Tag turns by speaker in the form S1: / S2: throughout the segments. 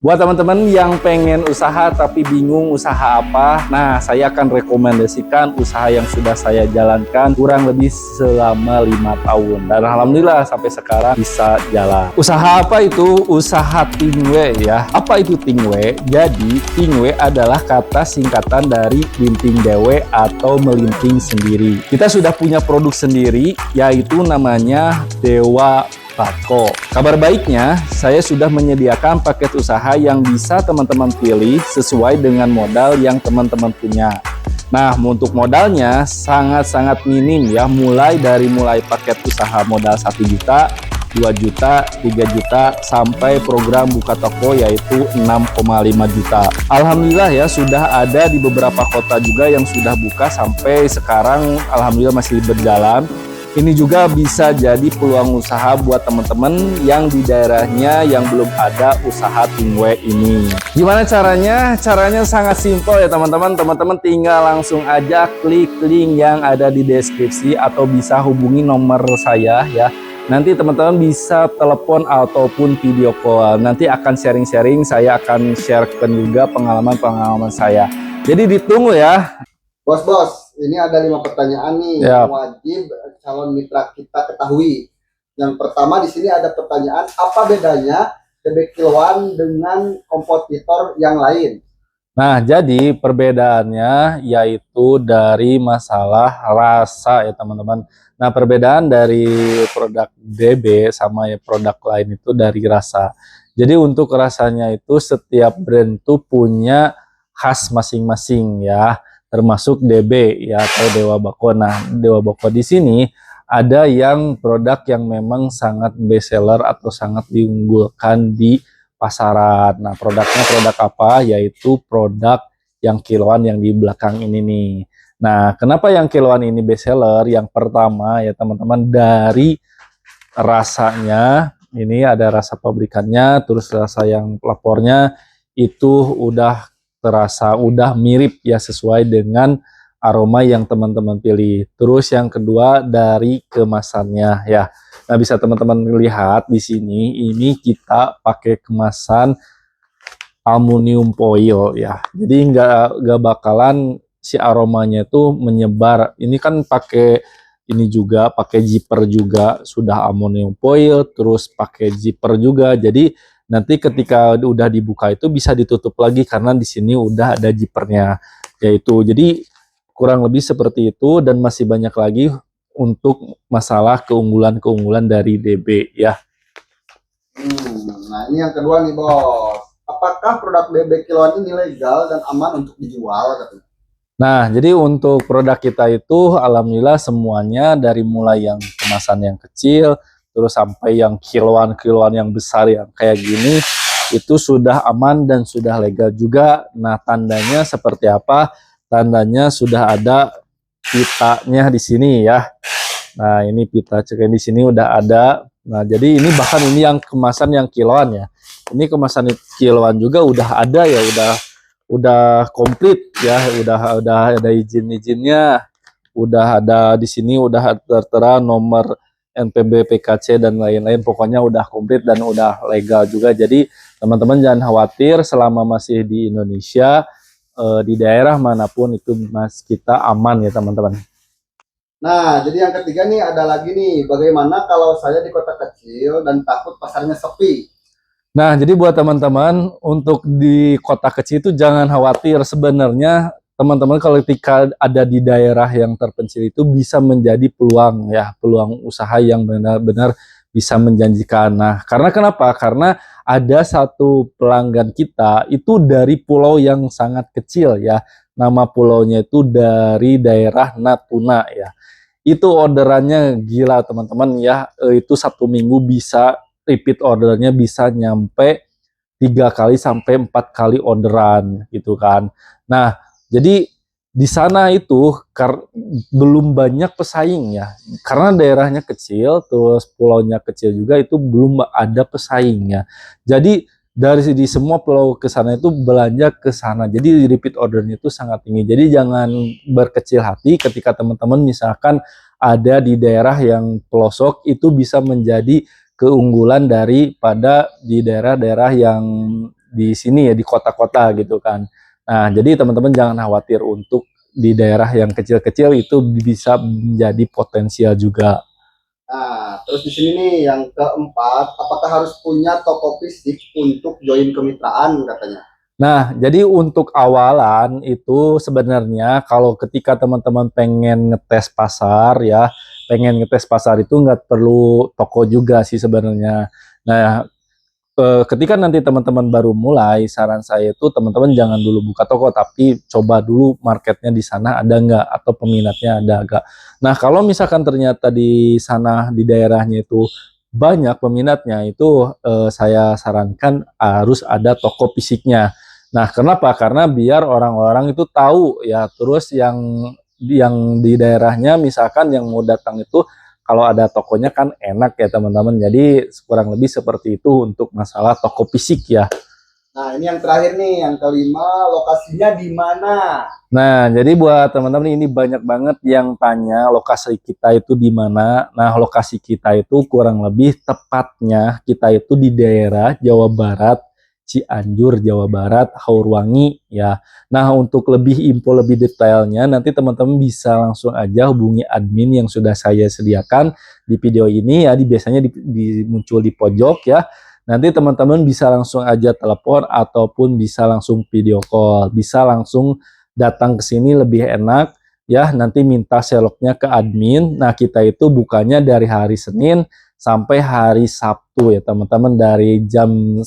S1: Buat teman-teman yang pengen usaha tapi bingung usaha apa, nah saya akan rekomendasikan usaha yang sudah saya jalankan kurang lebih selama 5 tahun. Dan alhamdulillah sampai sekarang bisa jalan. Usaha apa itu? Usaha Tingwe ya. Apa itu Tingwe? Jadi Tingwe adalah kata singkatan dari linting dewe atau melinting sendiri. Kita sudah punya produk sendiri yaitu namanya Dewa Bako. Kabar baiknya, saya sudah menyediakan paket usaha yang bisa teman-teman pilih sesuai dengan modal yang teman-teman punya. Nah, untuk modalnya sangat-sangat minim ya, mulai paket usaha modal 1 juta, 2 juta, 3 juta, sampai program buka toko yaitu 6,5 juta. Alhamdulillah ya, sudah ada di beberapa kota juga yang sudah buka sampai sekarang, alhamdulillah masih berjalan. Ini juga bisa jadi peluang usaha buat teman-teman yang di daerahnya yang belum ada usaha Tingwe ini. Gimana caranya? Caranya sangat simpel ya teman-teman. Teman-teman tinggal langsung aja klik link yang ada di deskripsi atau bisa hubungi nomor saya ya. Nanti teman-teman bisa telepon ataupun video call. Nanti akan sharing-sharing, saya akan sharekan juga pengalaman-pengalaman saya. Jadi ditunggu ya.
S2: Bos, ini ada 5 pertanyaan nih yang wajib calon mitra kita ketahui. Yang pertama di sini ada pertanyaan, apa bedanya bebek kiloan dengan kompetitor yang lain?
S1: Nah, jadi perbedaannya yaitu dari masalah rasa ya teman-teman. Nah, perbedaan dari produk DB sama ya produk lain itu dari rasa. Jadi untuk rasanya itu setiap brand itu punya khas masing-masing ya, termasuk DB ya atau Dewa Bako. Nah, Dewa Bako di sini ada yang produk yang memang sangat best seller atau sangat diunggulkan di pasaran. Nah, produknya produk apa? Yaitu produk yang kiloan yang di belakang ini nih. Nah, kenapa yang kiloan ini best seller? Yang pertama ya teman-teman, dari rasanya. Ini ada rasa pabrikannya, terus rasa yang pelapornya itu udah terasa, udah mirip ya, sesuai dengan aroma yang teman-teman pilih. Terus yang kedua dari kemasannya ya. Nah, bisa teman-teman lihat di sini, ini kita pakai kemasan aluminium foil ya. Jadi nggak bakalan si aromanya itu menyebar. Ini kan pakai ini juga, pakai zipper juga, sudah aluminium foil, terus pakai zipper juga. Jadi nanti ketika udah dibuka itu bisa ditutup lagi karena di sini udah ada zippernya. Yaitu jadi kurang lebih seperti itu, dan masih banyak lagi untuk masalah keunggulan-keunggulan dari DB ya.
S2: Nah, ini yang kedua nih bos. Apakah produk bebek kiloan ini legal dan aman untuk dijual?
S1: Nah, jadi untuk produk kita itu alhamdulillah semuanya, dari mulai yang kemasan yang kecil terus sampai yang kiloan-kiloan yang besar yang kayak gini itu sudah aman dan sudah legal juga. Nah, tandanya seperti apa? Tandanya sudah ada pitanya di sini ya. Nah, ini pita cekai di sini udah ada. Nah, jadi ini bahkan ini yang kemasan yang kiloan ya. Ini kemasan kiloan juga udah ada ya, udah komplit ya, udah ada izin-izinnya, udah ada di sini, udah tertera nomor NPB, PKC dan lain-lain, pokoknya udah komplit dan udah legal juga. Jadi teman-teman jangan khawatir, selama masih di Indonesia, di daerah manapun itu kita aman ya teman-teman.
S2: Nah, jadi yang ketiga nih ada lagi nih, bagaimana kalau saya di kota kecil dan takut pasarnya sepi?
S1: Nah, jadi buat teman-teman untuk di kota kecil itu jangan khawatir. Sebenarnya teman-teman kalau ketika ada di daerah yang terpencil itu bisa menjadi peluang ya, peluang usaha yang benar-benar bisa menjanjikan. Nah, karena kenapa? Karena ada satu pelanggan kita itu dari pulau yang sangat kecil ya. Nama pulaunya itu dari daerah Natuna ya. Itu orderannya gila teman-teman ya. Itu 1 minggu bisa repeat ordernya bisa nyampe 3 kali sampai 4 kali orderan gitu kan. Nah, jadi di sana itu belum banyak pesaing ya, karena daerahnya kecil, terus pulaunya kecil juga, itu belum ada pesaingnya. Jadi dari di semua pulau ke sana itu belanja ke sana, jadi repeat ordernya itu sangat tinggi. Jadi jangan berkecil hati ketika teman-teman misalkan ada di daerah yang pelosok, itu bisa menjadi keunggulan daripada di daerah-daerah yang di sini ya, di kota-kota gitu kan. Nah, jadi teman-teman jangan khawatir untuk di daerah yang kecil-kecil itu bisa menjadi potensial juga.
S2: Nah, terus di sini nih yang keempat, apakah harus punya toko fisik untuk join kemitraan katanya?
S1: Nah, jadi untuk awalan itu sebenarnya kalau ketika teman-teman pengen ngetes pasar ya, pengen ngetes pasar itu nggak perlu toko juga sih sebenarnya. Nah, ketika nanti teman-teman baru mulai, saran saya itu teman-teman jangan dulu buka toko, tapi coba dulu marketnya di sana ada nggak atau peminatnya ada nggak. Nah, kalau misalkan ternyata di sana di daerahnya itu banyak peminatnya, itu saya sarankan harus ada toko fisiknya. Nah, kenapa? Karena biar orang-orang itu tahu ya, terus yang di daerahnya misalkan yang mau datang itu kalau ada tokonya kan enak ya teman-teman. Jadi kurang lebih seperti itu untuk masalah toko fisik ya.
S2: Nah, ini yang terakhir nih, yang kelima, lokasinya di mana?
S1: Nah, jadi buat teman-teman ini banyak banget yang tanya lokasi kita itu di mana. Nah, lokasi kita itu kurang lebih tepatnya kita itu di daerah Jawa Barat, Cianjur, Jawa Barat, Haurwangi ya. Nah, untuk lebih info lebih detailnya nanti teman-teman bisa langsung aja hubungi admin yang sudah saya sediakan di video ini ya. Biasanya muncul di pojok ya. Nanti teman-teman bisa langsung aja telepon ataupun bisa langsung video call, bisa langsung datang ke sini lebih enak ya. Nanti minta seloknya ke admin. Nah, kita itu bukanya dari hari Senin sampai hari Sabtu ya teman-teman, dari jam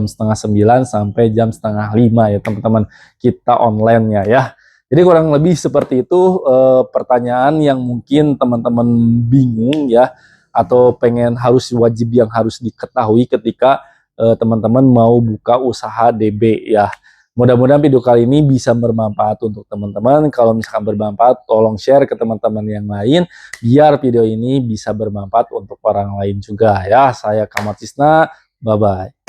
S1: setengah 9 sampai jam setengah 5 ya teman-teman, kita online ya. Jadi kurang lebih seperti itu pertanyaan yang mungkin teman-teman bingung ya, atau pengen harus wajib yang harus diketahui ketika teman-teman mau buka usaha DB ya. Mudah-mudahan video kali ini bisa bermanfaat untuk teman-teman. Kalau misalkan bermanfaat, tolong share ke teman-teman yang lain biar video ini bisa bermanfaat untuk orang lain juga ya. Saya Kamat Cisna, bye-bye.